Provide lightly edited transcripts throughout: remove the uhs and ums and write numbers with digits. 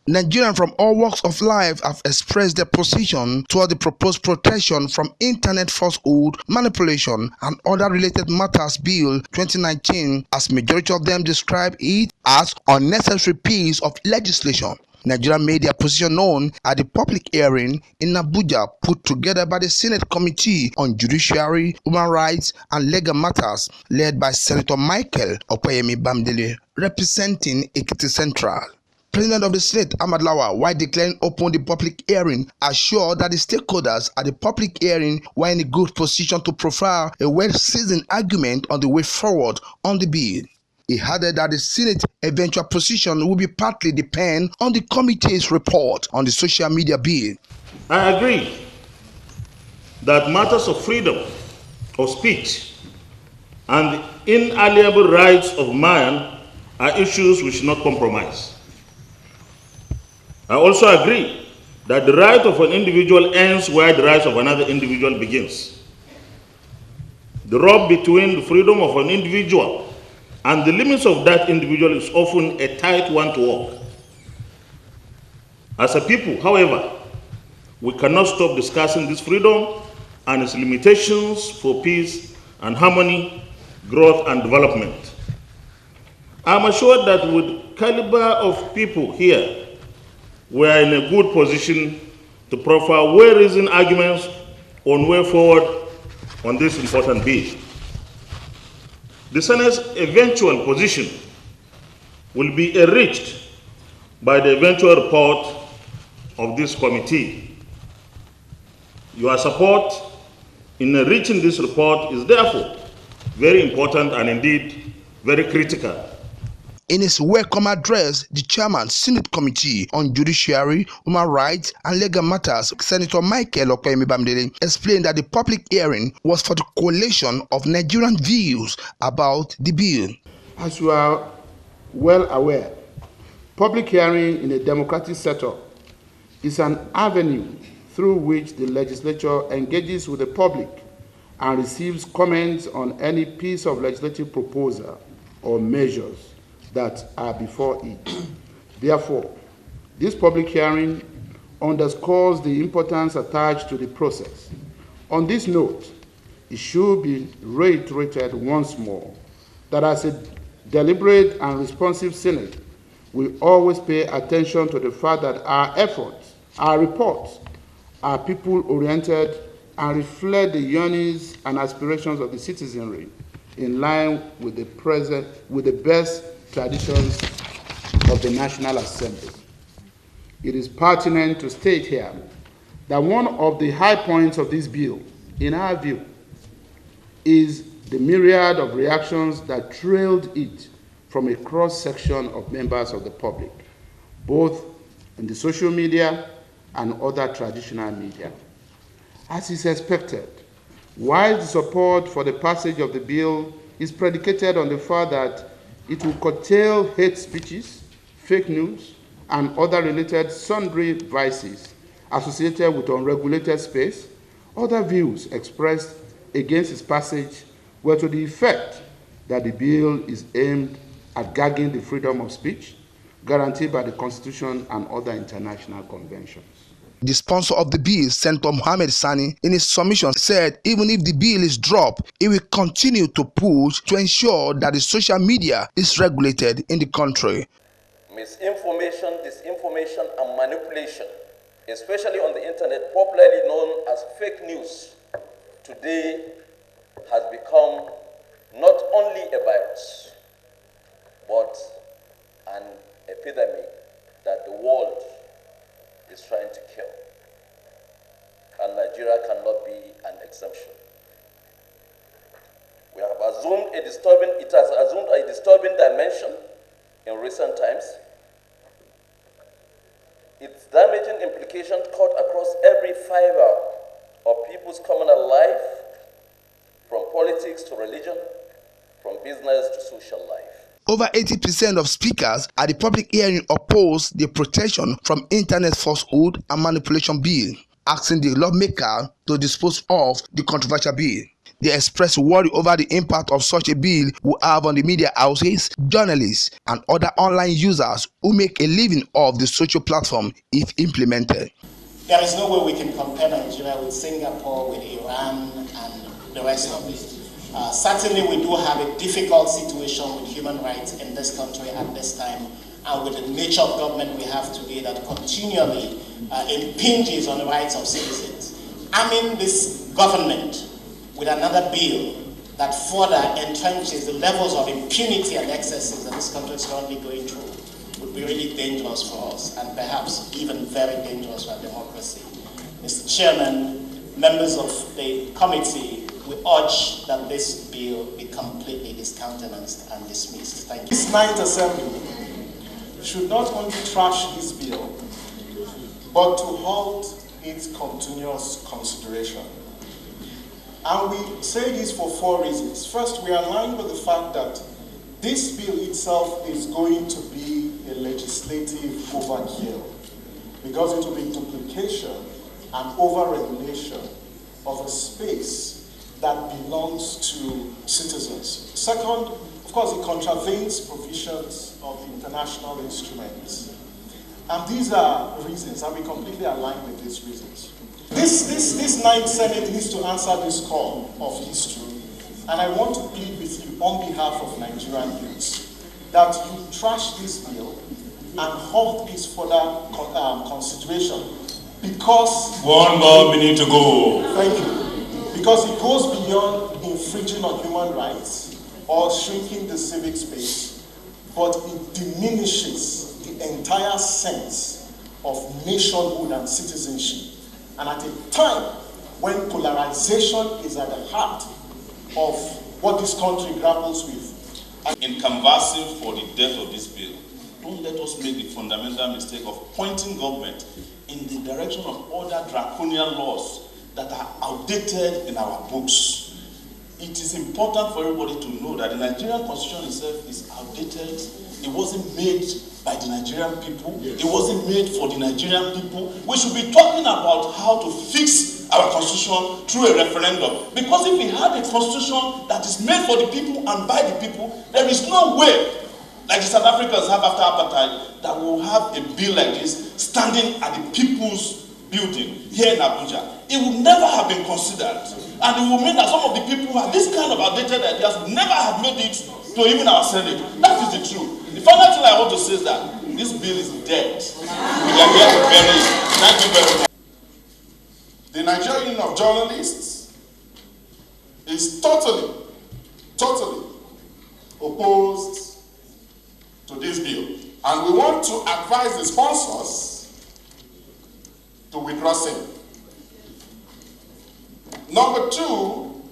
Nigerians from all walks of life have expressed their position toward the proposed protection from internet falsehood, manipulation, and other related matters Bill 2019, as majority of them describe it as unnecessary piece of legislation. Nigeria made their position known at the public hearing in Abuja put together by the Senate Committee on Judiciary, Human Rights and Legal Matters, led by Senator Michael Opeyemi Bamidele, representing Ekiti Central. President of the Senate, Ahmad Lawal, while declaring open the public hearing, assured that the stakeholders at the public hearing were in a good position to profile a well-seasoned argument on the way forward on the bill. He added that the Senate's eventual position will be partly depend on the committee's report on the social media bill. I agree that matters of freedom of speech and the inalienable rights of man are issues we should not compromise. I also agree that the right of an individual ends where the right of another individual begins. The rub between the freedom of an individual and the limits of that individual is often a tight one to walk. As a people, however, we cannot stop discussing this freedom and its limitations for peace and harmony, growth and development. I'm assured that with the caliber of people here, we are in a good position to profile well-reasoned arguments on way forward on this important bill. The Senate's eventual position will be enriched by the eventual report of this committee. Your support in enriching this report is therefore very important and indeed very critical. In his welcome address, the chairman, Senate Committee on Judiciary, Human Rights and Legal Matters, Senator Michael Opeyemi Bamidele, explained that the public hearing was for the collation of Nigerian views about the bill. As you are well aware, public hearing in a democratic setup is an avenue through which the legislature engages with the public and receives comments on any piece of legislative proposal or measures that are before it. Therefore, this public hearing underscores the importance attached to the process. On this note, it should be reiterated once more that as a deliberate and responsive Senate, we always pay attention to the fact that our efforts, our reports, are people-oriented and reflect the yearnings and aspirations of the citizenry in line with the best traditions of the National Assembly. It is pertinent to state here that one of the high points of this bill, in our view, is the myriad of reactions that trailed it from a cross-section of members of the public, both in the social media and other traditional media. As is expected, while the support for the passage of the bill is predicated on the fact that it will curtail hate speeches, fake news, and other related sundry vices associated with unregulated space, other views expressed against its passage were to the effect that the bill is aimed at gagging the freedom of speech guaranteed by the Constitution and other international conventions. The sponsor of the bill, Senator Mohammed Sani, in his submission said even if the bill is dropped, he will continue to push to ensure that the social media is regulated in the country. Misinformation, disinformation, and manipulation, especially on the internet, popularly known as fake news, today has become not only a virus, but an epidemic that the world is trying to kill. And Nigeria cannot be an exemption. It has assumed a disturbing dimension in recent times. Its damaging implications cut across every fiber of people's communal life, from politics to religion, from business to social life. Over 80% of speakers at the public hearing opposed the protection from internet falsehood and manipulation bill, asking the lawmaker to dispose of the controversial bill. They expressed worry over the impact of such a bill will have on the media houses, journalists, and other online users who make a living off the social platform if implemented. There is no way we can compare Nigeria with Singapore, with Iran, and the rest of it. Certainly we do have a difficult situation with human rights in this country at this time, and with the nature of government we have today that continually impinges on the rights of citizens. Arming this government with another bill that further entrenches the levels of impunity and excesses that this country is currently going through would be really dangerous for us, and perhaps even very dangerous for our democracy. Mr. Chairman, members of the committee, we urge that this bill be completely discountenanced and dismissed. Thank you. This Ninth Assembly should not only trash this bill, but to halt its continuous consideration. And we say this for 4 reasons. First, we are aligned with the fact that this bill itself is going to be a legislative overkill, because it will be duplication and over-regulation of a space that belongs to citizens. Second, of course, it contravenes provisions of international instruments. And these are reasons, and we completely align with these reasons. This Ninth Senate needs to answer this call of history. And I want to plead with you on behalf of Nigerian youths that you trash this bill and halt its further consideration, because... One more minute to go. Thank you. Because it goes beyond infringing on human rights or shrinking the civic space, but it diminishes the entire sense of nationhood and citizenship. And at a time when polarization is at the heart of what this country grapples with. In canvassing for the death of this bill, don't let us make the fundamental mistake of pointing government in the direction of other draconian laws that are outdated in our books. It is important for everybody to know that the Nigerian Constitution itself is outdated. It wasn't made by the Nigerian people. Yes. It wasn't made for the Nigerian people. We should be talking about how to fix our constitution through a referendum. Because if we had a constitution that is made for the people and by the people, there is no way, like the South Africans have after apartheid, that we will have a bill like this standing at the people's building here in Abuja. It would never have been considered. And it will mean that some of the people who have this kind of outdated ideas would never have made it to even our Senate. That is the truth. The final thing I want to say is that this bill is dead. We are here to bury it. Thank you very much. The Nigerian Union of Journalists is totally opposed to this bill. And we want to advise the sponsors to withdraw same. Number 2,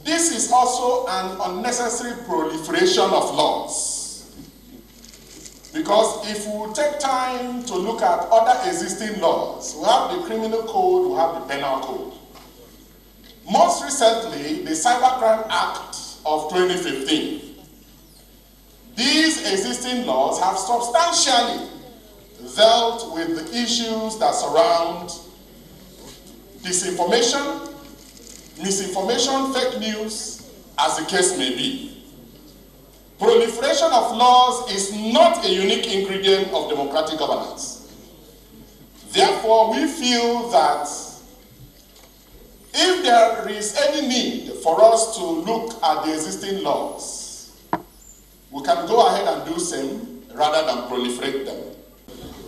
this is also an unnecessary proliferation of laws. Because if we take time to look at other existing laws, we have the criminal code, we have the penal code. Most recently, the Cybercrime Act of 2015. These existing laws have substantially dealt with the issues that surround disinformation, misinformation, fake news, as the case may be. Proliferation of laws is not a unique ingredient of democratic governance. Therefore, we feel that if there is any need for us to look at the existing laws, we can go ahead and do same rather than proliferate them.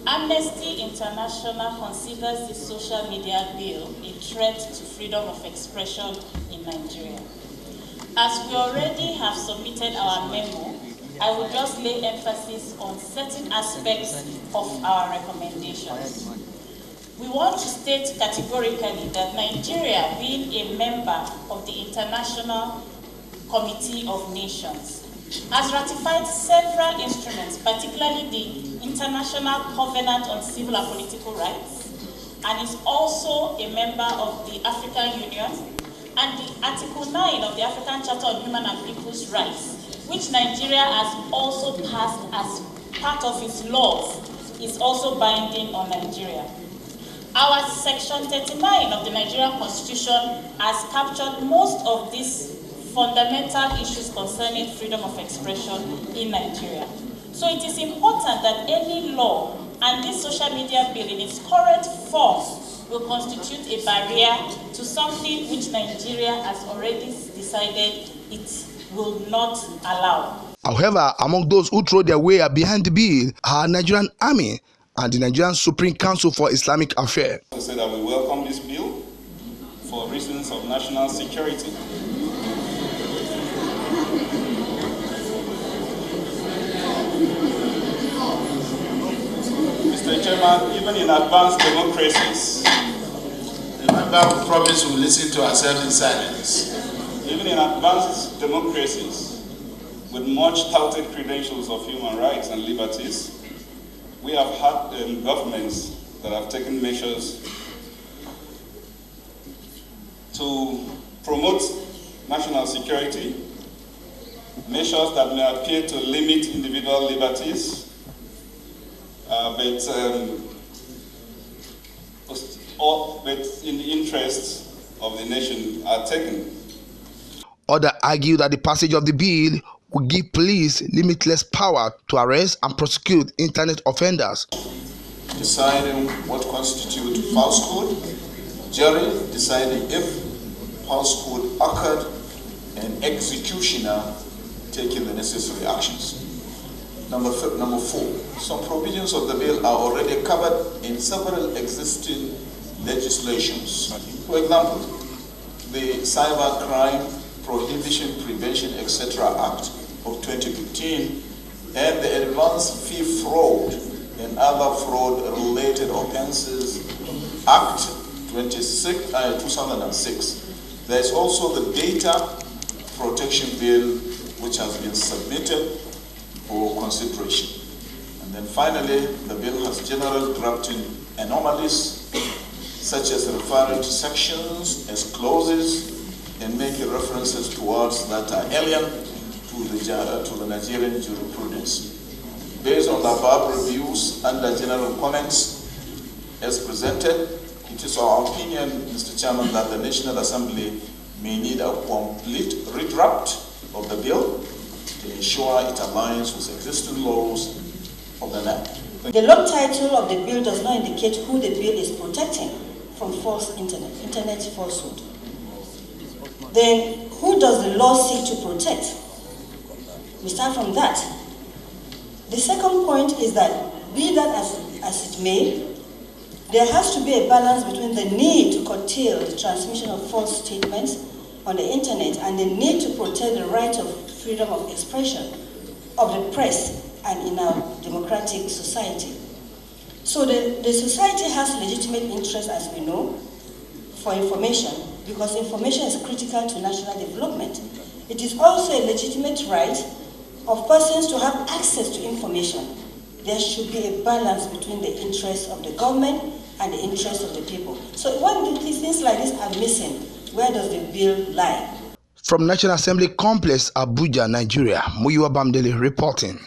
Amnesty International considers the social media bill a threat to freedom of expression in Nigeria. As we already have submitted our memo, I will just lay emphasis on certain aspects of our recommendations. We want to state categorically that Nigeria, being a member of the International Committee of Nations, has ratified several instruments, particularly the International Covenant on Civil and Political Rights, and is also a member of the African Union and the Article 9 of the African Charter on Human and People's Rights, which Nigeria has also passed as part of its laws, is also binding on Nigeria. Our Section 39 of the Nigerian Constitution has captured most of these fundamental issues concerning freedom of expression in Nigeria. So it is important that any law and this social media bill in its current form will constitute a barrier to something which Nigeria has already decided it will not allow. However, among those who throw their weight behind the bill are Nigerian Army and the Nigerian Supreme Council for Islamic Affairs. I say that we welcome this bill for reasons of national security. Mr. Chairman, even in advanced democracies, Remember, we promise we'll listen to ourselves in silence. even in advanced democracies, with much touted credentials of human rights and liberties, we have had governments that have taken measures to promote national security, measures that may appear to limit individual liberties, but in the interests of the nation are taken. Others argue that the passage of the bill will give police limitless power to arrest and prosecute internet offenders. Deciding what constitutes falsehood, jury deciding if falsehood occurred, and executioner taking the necessary actions. Number four, some provisions of the bill are already covered in several existing legislations. For example, the Cybercrime Prohibition, Prevention, etc. Act of 2015 and the Advance Fee Fraud and Other Fraud-Related Offences Act 2006. There is also the Data Protection Bill, which has been submitted for consideration. And then finally, the bill has general drafting anomalies, such as referring to sections as clauses and making references to words that are alien to the Nigerian jurisprudence. Based on the above reviews and the general comments as presented, it is our opinion, Mr. Chairman, that the National Assembly may need a complete redraft of the bill to ensure it aligns with existing laws of the land. The long title of the bill does not indicate who the bill is protecting from false internet falsehood. Then who does the law seek to protect? We start from that. The second point is that, be that as it may, there has to be a balance between the need to curtail the transmission of false statements on the internet and the need to protect the right of freedom of expression of the press and in our democratic society. So the society has legitimate interest, as we know, for information, because information is critical to national development. It is also a legitimate right of persons to have access to information. There should be a balance between the interests of the government and the interests of the people. So when things like this are missing, where does the bill lie? From National Assembly Complex, Abuja, Nigeria, Muyiwa Bamdele reporting.